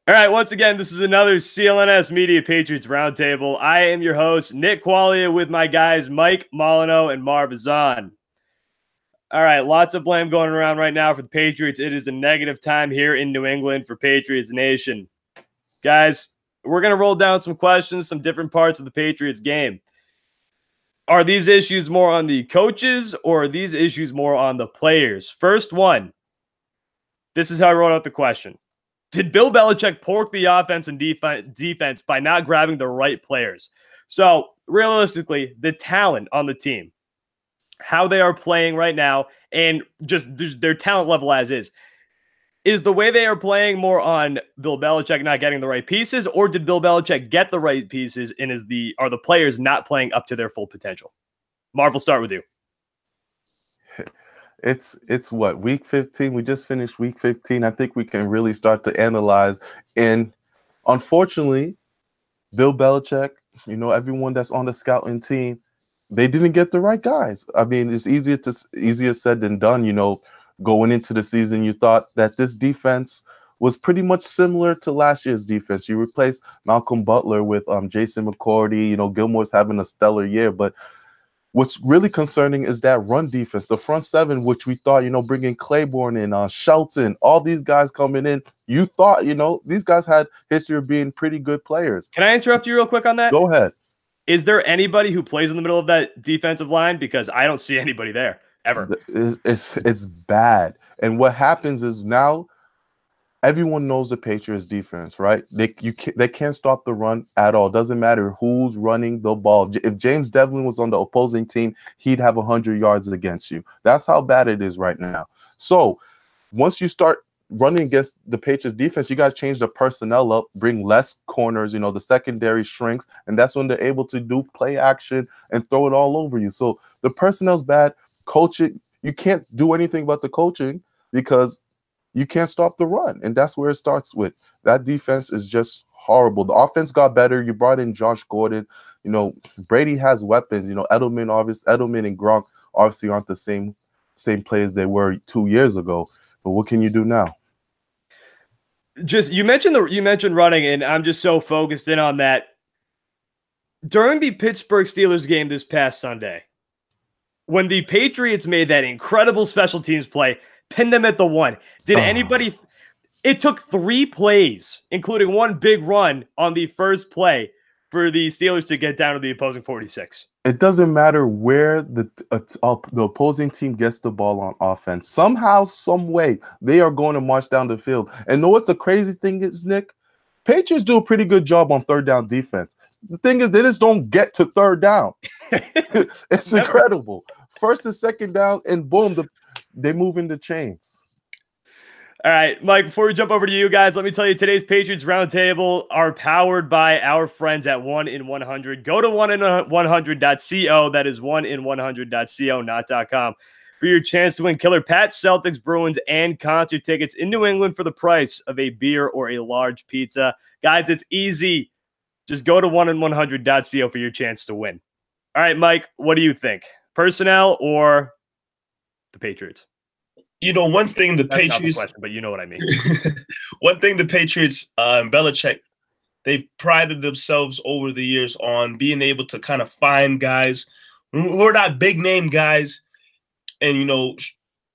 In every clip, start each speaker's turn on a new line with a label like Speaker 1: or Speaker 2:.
Speaker 1: All right, once again, this is another CLNS Media Patriots Roundtable. I am your host, Nick Qualia, with my guys Mike Molyneux and Marv Azan. All right, lots of blame going around right now for the Patriots. It is a negative time here in New England for Patriots Nation. Guys, we're going to roll down some questions, some different parts of the Patriots game. Are these issues more on the coaches or are these issues more on the players? First one, this is how I wrote out the question. Did Bill Belichick pork the offense and defense by not grabbing the right players? So, realistically, the talent on the team, how they are playing right now, and just their talent level as is the way they are playing more on Bill Belichick not getting the right pieces, or did Bill Belichick get the right pieces and are the players not playing up to their full potential? Marv, we'll start with you.
Speaker 2: It's what, week 15? We just finished week 15. I think we can really start to analyze. And unfortunately, Bill Belichick, everyone that's on the scouting team, they didn't get the right guys. I mean, it's easier said than done. Going into the season, you thought that this defense was pretty much similar to last year's defense. You replaced Malcolm Butler with Jason McCourty. Gilmore's having a stellar year, but what's really concerning is that run defense, the front seven, which we thought, bringing Claiborne in, Shelton, all these guys coming in. You thought, these guys had history of being pretty good players.
Speaker 1: Can I interrupt you real quick on that?
Speaker 2: Go ahead.
Speaker 1: Is there anybody who plays in the middle of that defensive line? Because I don't see anybody there ever.
Speaker 2: It's bad. And what happens is now everyone knows the Patriots defense, right? They can't stop the run at all. Doesn't matter who's running the ball. If James Devlin was on the opposing team, he'd have 100 yards against you. That's how bad it is right now. So once you start running against the Patriots defense, you got to change the personnel up, bring less corners, the secondary shrinks, and that's when they're able to do play action and throw it all over you. So the personnel's bad. Coaching, you can't do anything about the coaching because you can't stop the run, and that's where it starts with. That defense is just horrible. The offense got better. You brought in Josh Gordon. Brady has weapons. Edelman and Gronk obviously aren't the same players they were 2 years ago. But what can you do now?
Speaker 1: You mentioned running, and I'm just so focused in on that. During the Pittsburgh Steelers game this past Sunday, when the Patriots made that incredible special teams play, pinned them at the 1. Did anybody? It took 3 plays, including one big run on the first play, for the Steelers to get down to the opposing 46.
Speaker 2: It doesn't matter where the opposing team gets the ball on offense. Somehow, some way, they are going to march down the field. And know what the crazy thing is, Nick? Patriots do a pretty good job on third down defense. The thing is, they just don't get to third down. It's incredible. First and second down, and boom, they move in the chains.
Speaker 1: All right, Mike, before we jump over to you guys, let me tell you, today's Patriots Roundtable are powered by our friends at 1in100. Go to 1in100.co. That is 1in100.co, not .com, for your chance to win killer Pats, Celtics, Bruins, and concert tickets in New England for the price of a beer or a large pizza. Guys, it's easy. Just go to 1in100.co for your chance to win. All right, Mike, what do you think? Personnel or the Patriots?
Speaker 3: One thing
Speaker 1: That's not the question, but you know what I mean.
Speaker 3: One thing the Patriots and Belichick, they've prided themselves over the years on being able to kind of find guys who are not big name guys and,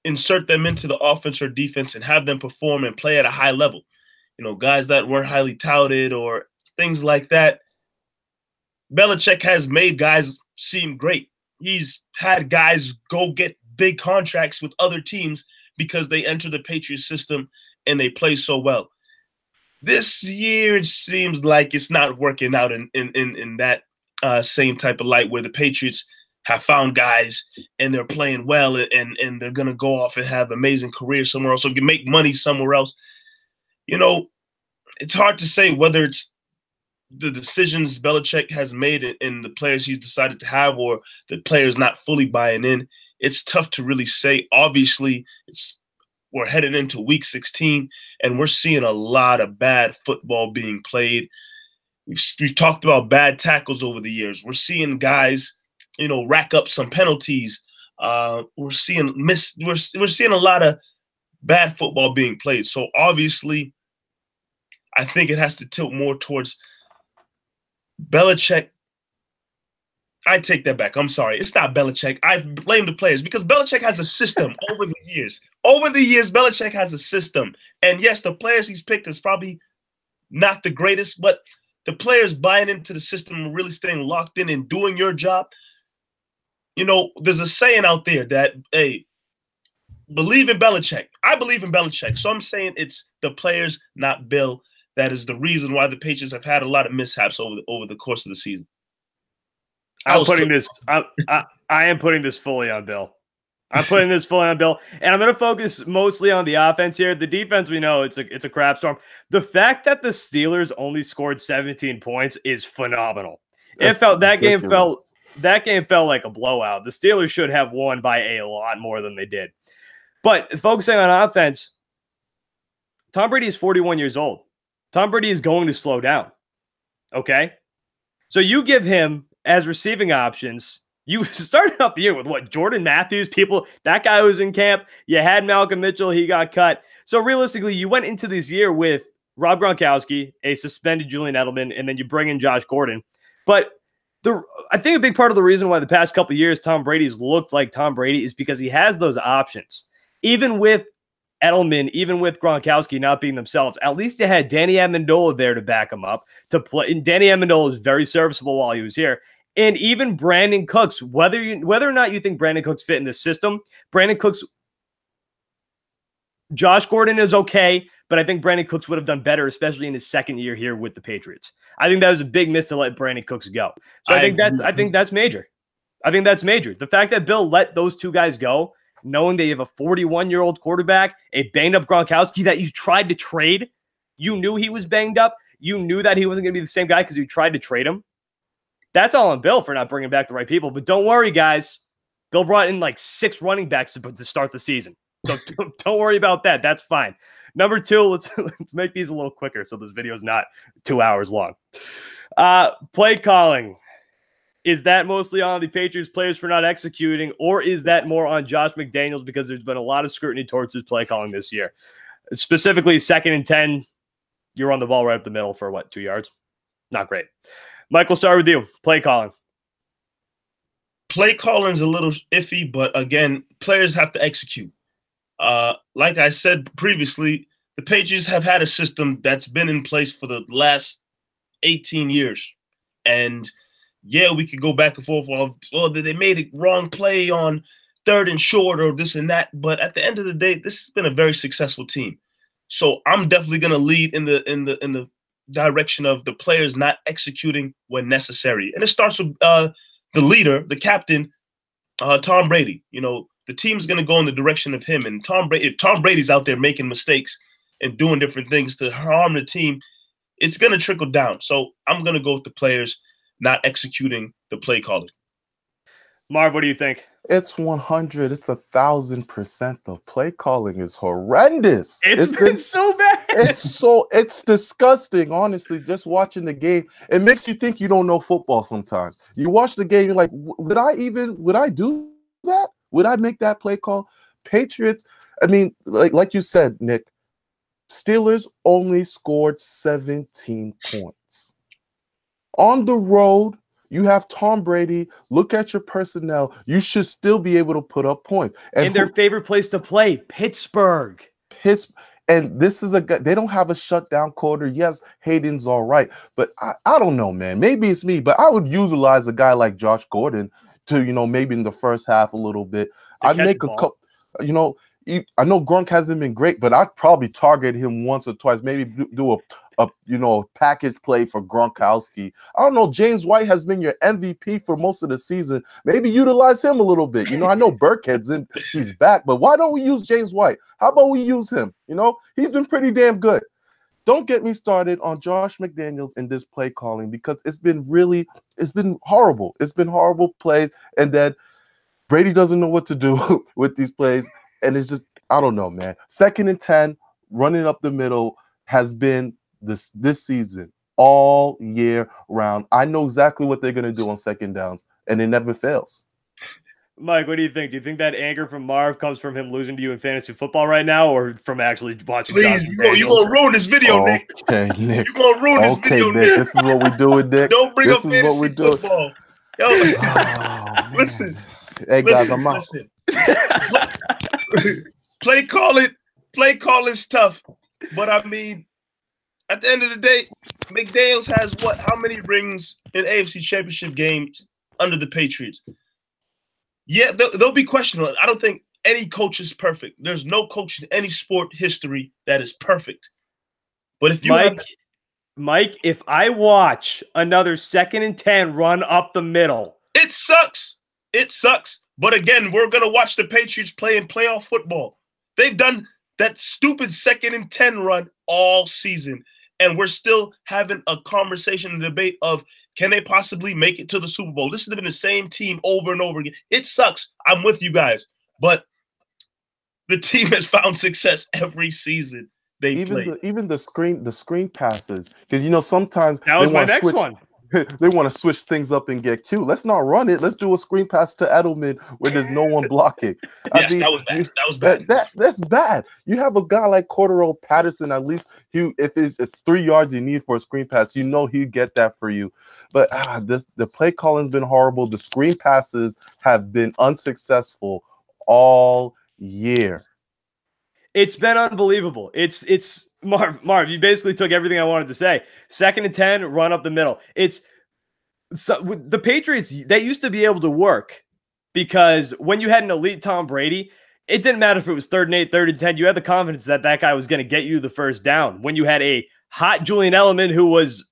Speaker 3: insert them into the offense or defense and have them perform and play at a high level. Guys that weren't highly touted or things like that. Belichick has made guys seem great. He's had guys go get big contracts with other teams because they enter the Patriots system and they play so well. This year, it seems like it's not working out in that same type of light where the Patriots have found guys and they're playing well and they're going to go off and have amazing careers somewhere else or can make money somewhere else. It's hard to say whether it's the decisions Belichick has made and the players he's decided to have or the players not fully buying in. It's tough to really say. Obviously, we're headed into week 16, and we're seeing a lot of bad football being played. We've talked about bad tackles over the years. We're seeing guys, rack up some penalties. We're seeing a lot of bad football being played. So obviously, I think it has to tilt more towards Belichick. I take that back. I'm sorry. It's not Belichick. I blame the players because Belichick has a system over the years. Over the years, Belichick has a system. And yes, the players he's picked is probably not the greatest, but the players buying into the system and really staying locked in and doing your job. You know, there's a saying out there that, hey, believe in Belichick. I believe in Belichick. So I'm saying it's the players, not Bill. That is the reason why the Patriots have had a lot of mishaps over the course of the season.
Speaker 1: I am putting this fully on Bill. I'm putting this fully on Bill, and I'm going to focus mostly on the offense here. The defense, we know it's a crap storm. The fact that the Steelers only scored 17 points is phenomenal. That game felt like a blowout. The Steelers should have won by a lot more than they did. But focusing on offense, Tom Brady is 41 years old. Tom Brady is going to slow down. Okay, so you give him as receiving options. You started off the year with what? Jordan Matthews, that guy was in camp. You had Malcolm Mitchell, he got cut. So realistically, you went into this year with Rob Gronkowski, a suspended Julian Edelman, and then you bring in Josh Gordon. But I think a big part of the reason why the past couple of years Tom Brady's looked like Tom Brady is because he has those options. Even with Edelman, even with Gronkowski not being themselves, at least you had Danny Amendola there to back him up to play. And Danny Amendola is very serviceable while he was here. And even Brandon Cooks, whether or not you think Brandon Cooks fit in this system, Josh Gordon is okay, but I think Brandon Cooks would have done better, especially in his second year here with the Patriots. I think that was a big miss to let Brandon Cooks go. So I think that's major. I think that's major. The fact that Bill let those two guys go, knowing that you have a 41-year-old quarterback, a banged-up Gronkowski that you tried to trade, you knew he was banged up, you knew that he wasn't going to be the same guy because you tried to trade him. That's all on Bill for not bringing back the right people. But don't worry, guys. Bill brought in like 6 running backs to start the season. So don't worry about that. That's fine. Number 2, let's make these a little quicker so this video is not 2 hours long. Play calling. Is that mostly on the Patriots players for not executing, or is that more on Josh McDaniels because there's been a lot of scrutiny towards his play calling this year? Specifically, 2nd and 10, you're on the ball right up the middle for what, 2 yards? Not great. Michael, start with you. Play calling.
Speaker 3: Play calling's a little iffy, but again, players have to execute. Like I said previously, the Patriots have had a system that's been in place for the last 18 years. And yeah, we could go back and forth. Well, they made a wrong play on 3rd and short or this and that. But at the end of the day, this has been a very successful team. So I'm definitely going to lead in the direction of the players not executing when necessary. And it starts with the leader, the captain, Tom Brady. You know, the team's going to go in the direction of him. And if Tom Brady's out there making mistakes and doing different things to harm the team, it's going to trickle down. So I'm going to go with the players not executing the play calling.
Speaker 1: Marv, what do you think?
Speaker 2: It's 100. It's 1,000%. The play calling is horrendous.
Speaker 1: It's been so bad.
Speaker 2: It's disgusting. Honestly, just watching the game, it makes you think you don't know football. Sometimes you watch the game, you're like, would I do that? Would I make that play call? Patriots. I mean, like you said, Nick, Steelers only scored 17 points on the road. You have Tom Brady. Look at your personnel. You should still be able to put up points.
Speaker 1: And their favorite place to play, Pittsburgh.
Speaker 2: And this is they don't have a shutdown quarter. Yes, Hayden's all right. But I don't know, man. Maybe it's me, but I would utilize a guy like Josh Gordon to, maybe in the first half a little bit. I'd make a couple, I know Gronk hasn't been great, but I'd probably target him once or twice, maybe do a package play for Gronkowski. I don't know. James White has been your MVP for most of the season. Maybe utilize him a little bit. I know he's back, but why don't we use James White? How about we use him? He's been pretty damn good. Don't get me started on Josh McDaniels in this play calling because it's been horrible. It's been horrible plays, and then Brady doesn't know what to do with these plays, and it's just, I don't know, man. 2nd and 10, running up the middle has been this season all year round. I know exactly what they're going to do on 2nd downs, and it never fails.
Speaker 1: Mike, what do you think? Do you think that anger from Marv comes from him losing to you in fantasy football right now, or from actually watching?
Speaker 3: Please, you gonna ruin this video, Nick.
Speaker 2: Okay, Nick.
Speaker 3: You gonna ruin this video,
Speaker 2: Nick. This is what we do with Nick.
Speaker 3: Don't bring
Speaker 2: this
Speaker 3: up
Speaker 2: is what we
Speaker 3: fantasy
Speaker 2: do.
Speaker 3: football. Yo,
Speaker 2: Oh,
Speaker 3: listen.
Speaker 2: Hey guys, I'm out.
Speaker 3: Play calling's tough, but I mean, at the end of the day, McDaniels has what? How many rings in AFC Championship games under the Patriots? Yeah, they'll be questionable. I don't think any coach is perfect. There's no coach in any sport history that is perfect. But if you
Speaker 1: Mike, if I watch another 2nd and 10 run up the middle,
Speaker 3: it sucks. It sucks. But again, we're gonna watch the Patriots playing playoff football. They've done that stupid 2nd and 10 run all season, and we're still having a conversation and debate of, can they possibly make it to the Super Bowl? This has been the same team over and over again. It sucks. I'm with you guys. But the team has found success every season they play.
Speaker 2: Even the screen passes. Because sometimes
Speaker 1: that was my next one.
Speaker 2: They want to switch things up and get cute. Let's not run it. Let's do a screen pass to Edelman where there's no one blocking.
Speaker 3: Yes, that was bad. That was bad.
Speaker 2: That's bad. You have a guy like Cordero Patterson. At least if it's 3 yards you need for a screen pass, he'd get that for you. But the play calling's been horrible. The screen passes have been unsuccessful all year.
Speaker 1: It's been unbelievable. It's Marv, you basically took everything I wanted to say. 2nd and 10, run up the middle. The Patriots, they used to be able to work because when you had an elite Tom Brady, it didn't matter if it was 3rd and 8, 3rd and 10. You had the confidence that guy was going to get you the first down. When you had a hot Julian Edelman who was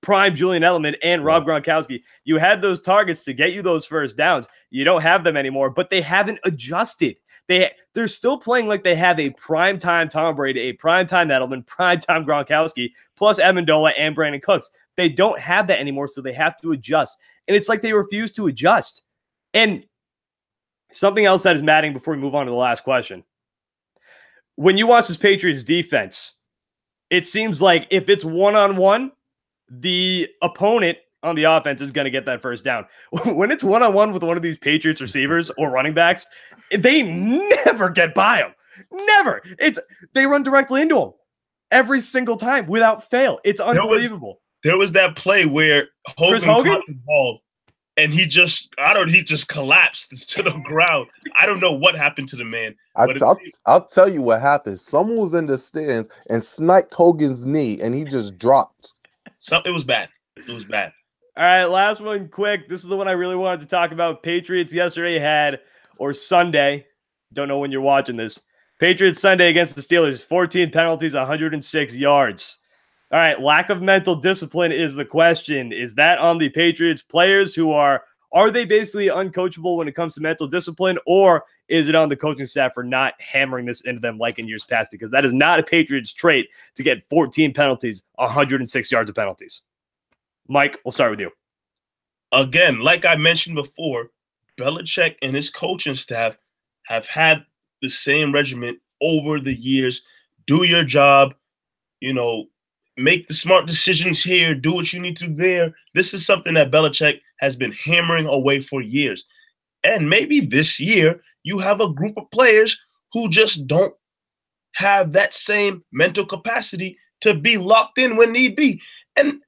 Speaker 1: prime Julian Edelman and Rob Gronkowski, you had those targets to get you those first downs. You don't have them anymore, but they haven't adjusted. They're still playing like they have a primetime Tom Brady, a primetime Edelman, primetime Gronkowski, plus Amendola and Brandon Cooks. They don't have that anymore, so they have to adjust. And it's like they refuse to adjust. And something else that is maddening before we move on to the last question. When you watch this Patriots defense, it seems like if it's one-on-one, the opponent on the offense is going to get that first down. When it's one-on-one with one of these Patriots receivers or running backs, they never get by them. Never. They run directly into them every single time without fail. It's unbelievable.
Speaker 3: There was that play where Hogan caught the ball and he just collapsed to the ground. I don't know what happened to the man.
Speaker 2: I'll tell you what happened. Someone was in the stands and sniped Hogan's knee and he just dropped.
Speaker 3: It was bad. It was bad.
Speaker 1: All right, last one quick. This is the one I really wanted to talk about. Patriots yesterday or Sunday, don't know when you're watching this. Patriots Sunday against the Steelers, 14 penalties, 106 yards. All right, lack of mental discipline is the question. Is that on the Patriots players who are they basically uncoachable when it comes to mental discipline, or is it on the coaching staff for not hammering this into them like in years past? Because that is not a Patriots trait to get 14 penalties, 106 yards of penalties. Mike, we'll start with you.
Speaker 3: Again, like I mentioned before, Belichick and his coaching staff have had the same regiment over the years. Do your job, make the smart decisions here, do what you need to there. This is something that Belichick has been hammering away for years. And maybe this year you have a group of players who just don't have that same mental capacity to be locked in when need be. And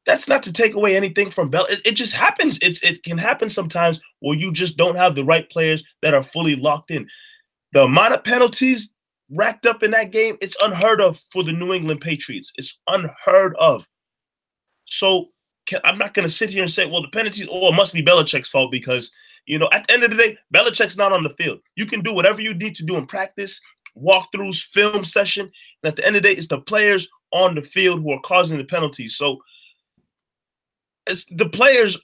Speaker 3: that's not to take away anything from Bell. It just happens. It can happen sometimes where you just don't have the right players that are fully locked in. The amount of penalties racked up in that game, it's unheard of for the New England Patriots. It's unheard of. So I'm not going to sit here and say, well, the penalties, it must be Belichick's fault because, at the end of the day, Belichick's not on the field. You can do whatever you need to do in practice, walkthroughs, film session, and at the end of the day, it's the players on the field who are causing the penalties. So the players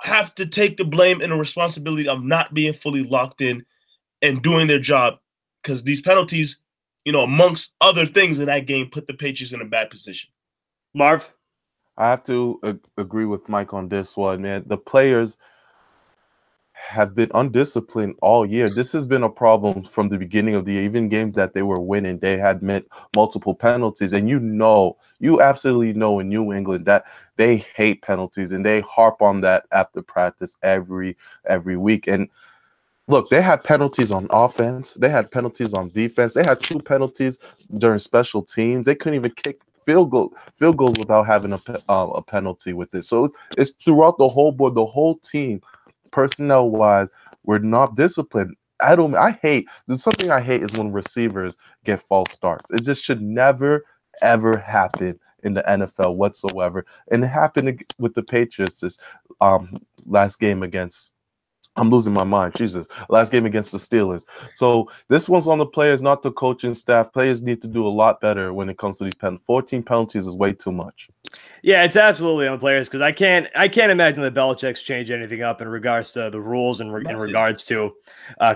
Speaker 3: have to take the blame and the responsibility of not being fully locked in and doing their job, because these penalties, amongst other things in that game, put the Patriots in a bad position.
Speaker 1: Marv?
Speaker 2: I have to agree with Mike on this one, man. The players, have been undisciplined all year. This has been a problem from the beginning of the year. Even games that they were winning, they had met multiple penalties. And you absolutely know in New England that they hate penalties and they harp on that after practice every week. And look, they had penalties on offense. They had penalties on defense. They had 2 penalties during special teams. They couldn't even kick field goals without having a penalty with it. So it's throughout the whole board, the whole team, personnel wise, we're not disciplined. There's something I hate is when receivers get false starts. It just should never ever happen in the NFL whatsoever. And it happened with the Patriots this last game against. I'm losing my mind. Jesus. Last game against the Steelers. So this one's on the players, not the coaching staff. Players need to do a lot better when it comes to these penalties. 14 penalties is way too much.
Speaker 1: Yeah, it's absolutely on players because I can't imagine that Belichick's change anything up in regards to the rules and in regards to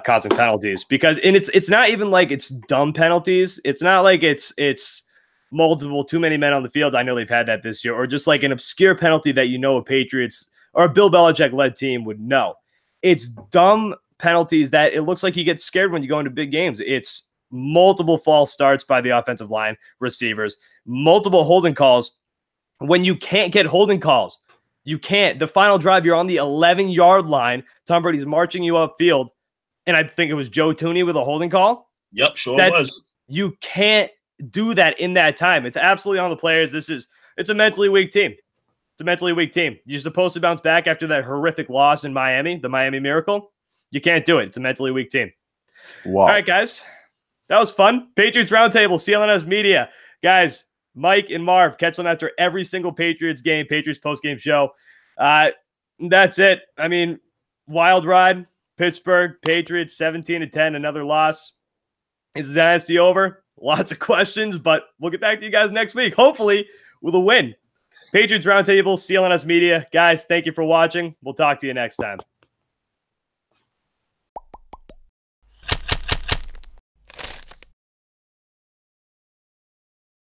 Speaker 1: causing penalties. Because it's not even like it's dumb penalties. It's not like it's multiple too many men on the field. I know they've had that this year, or just like an obscure penalty that a Patriots or a Bill Belichick led team would know. It's dumb penalties that it looks like you get scared when you go into big games. It's multiple false starts by the offensive line, receivers, multiple holding calls. When you can't get holding calls, you can't. The final drive, you're on the 11-yard line. Tom Brady's marching you upfield, and I think it was Joe Tooney with a holding call.
Speaker 3: Yep, sure was.
Speaker 1: You can't do that in that time. It's absolutely on the players. It's a mentally weak team. It's a mentally weak team. You're supposed to bounce back after that horrific loss in Miami, the Miami Miracle. You can't do it. It's a mentally weak team.
Speaker 2: Wow.
Speaker 1: All right, guys. That was fun. Patriots Roundtable, CLNS Media. Guys, Mike and Marv, catch them after every single Patriots game, Patriots post-game show. That's it. I mean, wild ride. Pittsburgh, Patriots, 17-10, another loss. Is the dynasty over? Lots of questions, but we'll get back to you guys next week, hopefully with a win. Patriots Roundtable, CLNS Media. Guys, thank you for watching. We'll talk to you next time.